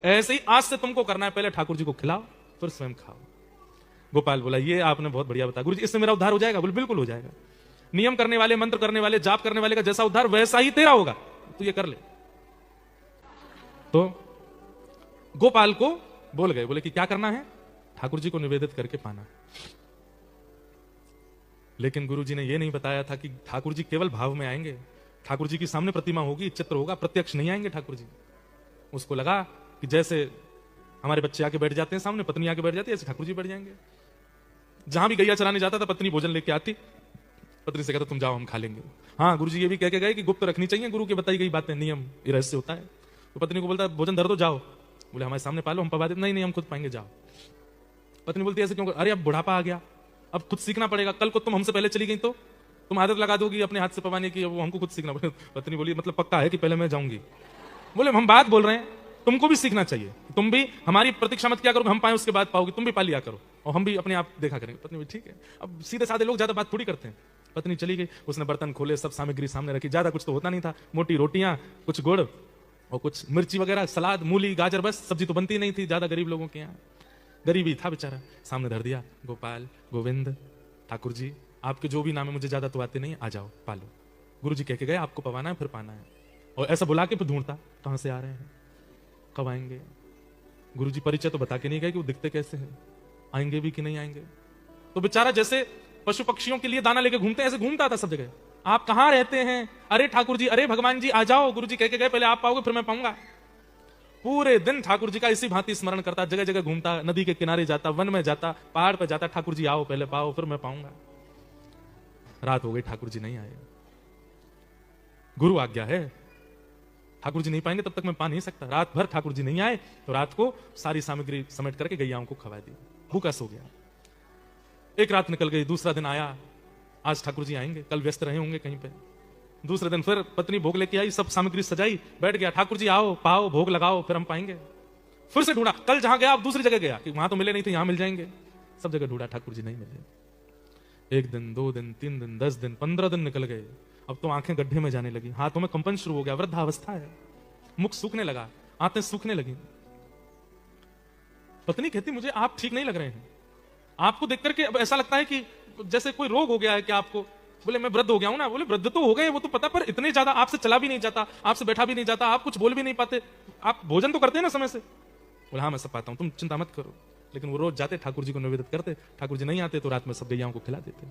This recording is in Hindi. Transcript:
ऐसे ही आज से तुमको करना है, पहले ठाकुर जी को खिलाओ फिर स्वयं खाओ। गोपाल बोला ये आपने बहुत बढ़िया बताया गुरु जी, इससे मेरा उद्धार हो जाएगा? बोले बिल्कुल हो जाएगा। नियम करने वाले, मंत्र करने वाले, जाप करने वाले का जैसा उद्धार वैसा ही तेरा होगा, तू ये कर ले। तो गोपाल को बोल गए, बोले कि क्या करना है? ठाकुर जी को निवेदित करके पाना। लेकिन गुरु जी ने यह नहीं बताया था कि ठाकुर जी केवल भाव में आएंगे, ठाकुर जी की सामने प्रतिमा होगी, चित्र होगा, प्रत्यक्ष नहीं आएंगे ठाकुर जी। उसको लगा कि जैसे हमारे बच्चे आके बैठ जाते हैं सामने, पत्नी आके बैठ जाती है, ऐसे ठाकुर जी बैठ जाएंगे। जहां भी गैया चराने जाता था पत्नी भोजन लेके आती, पत्नी से कहता तुम जाओ हम खा लेंगे। हाँ गुरु जी ये भी कह के गए कि गुप्त रखनी चाहिए गुरु की बताई गई बातें, नियम, ये रहस्य होता है। तो पत्नी को बोलता भोजन धर दो जाओ। बोले हमारे सामने पालो, हम पवा देते। नहीं हम खुद पाएंगे, जाओ। पत्नी बोलती ऐसे क्यों? अरे अब बुढ़ापा आ गया, अब खुद सीखना पड़ेगा, कल को तुम हमसे पहले चली गई तो तुम आदत लगा दोगी अपने हाथ से पवाने की, वो हमको खुद सीखना पड़ेगा। पत्नी बोली मतलब पक्का है कि पहले मैं जाऊंगी? बोले हम बात बोल रहे हैं, तुमको भी सीखना चाहिए, तुम भी हमारी प्रतीक्षा मत क्या करोगे, हम पाए उसके बाद पाओगे, तुम भी पा लिया करो और हम भी अपने आप देखा करेंगे। पत्नी बोली ठीक है। अब सीधे साधे लोग ज्यादा बात थोड़ी करते हैं। पत्नी चली गई, उसने बर्तन खोले, सब सामग्री सामने रखी, ज्यादा कुछ तो होता नहीं था, मोटी रोटियां, कुछ गुड़ और कुछ मिर्ची वगैरह, सलाद, मूली, गाजर, बस। सब्जी तो बनती नहीं थी ज्यादा गरीब लोगों के यहाँ, गरीबी था बेचारा। सामने धर दिया, गोपाल, गोविंद, ठाकुर जी आपके जो भी नाम है मुझे ज्यादा तो आते नहीं, आ जाओ पालो। गुरु जी कह के गए आपको पवाना है फिर पाना है। और ऐसा बुला के फिर ढूंढता कहां से आ रहे हैं, कब आएंगे। गुरु जी परिचय तो बता के नहीं गए कि वो दिखते कैसे हैं, आएंगे भी कि नहीं आएंगे। तो बेचारा जैसे पशु पक्षियों के लिए दाना लेके घूमते हैं ऐसे घूमता था सब जगह। आप कहां रहते हैं? अरे ठाकुर जी, अरे भगवान जी आ जाओ। गुरु जी कह के गए पहले आप पाओगे फिर मैं पाऊंगा। पूरे दिन ठाकुर जी का इसी भांति स्मरण करता, जगह जगह घूमता, नदी के किनारे जाता, वन में जाता, पहाड़ पर जाता, ठाकुर जी आओ, पहले पाओ फिर मैं पाऊंगा। रात हो गई, ठाकुर जी नहीं आए। गुरु आज्ञा है, ठाकुर जी नहीं पाएंगे तब तक मैं पा नहीं सकता। रात भर ठाकुर जी नहीं आए तो रात को सारी सामग्री समेट करके गैयाओं को खवा दी, भूखा सो गया। एक रात निकल गई, दूसरा दिन आया, आज ठाकुर जी आएंगे, कल व्यस्त रहे होंगे कहीं पे। दूसरे दिन फिर पत्नी भोग लेके आई, सब सामग्री सजाई, बैठ गया, ठाकुर जी आओ, पाओ, भोग लगाओ, फिर हम पाएंगे। फिर से ढूंढा, कल जहां गया अब दूसरी जगह गया कि वहां तो मिले नहीं थे, यहां मिल जाएंगे। सब जगह ढूंढा, ठाकुर जी नहीं मिले। 1 दिन, 2 दिन, 3 दिन, 10 दिन, 15 दिन निकल गए। अब तो आंखें गड्ढे में जाने लगी, हाथों में कंपन शुरू हो गया, वृद्धावस्था है, मुख सूखने लगा, आंतें सूखने लगी। पत्नी कहती मुझे आप ठीक नहीं लग रहे हैं, आपको देख करके अब ऐसा लगता है कि जैसे कोई रोग हो गया है क्या आपको? बोले मैं वृद्ध हो गया हूं ना। बोले वृद्ध तो हो गए वो तो पता, पर इतने ज्यादा आपसे चला भी नहीं जाता, आपसे बैठा भी नहीं जाता, आप कुछ बोल भी नहीं पाते, आप भोजन तो करते हैं ना समय से? बोले हाँ मैं सब पाता हूं, तुम चिंता मत करो। लेकिन वो रोज जाते ठाकुर जी को निवेदित करते, ठाकुर जी नहीं आते तो रात में सब गैयाओं को खिला देते।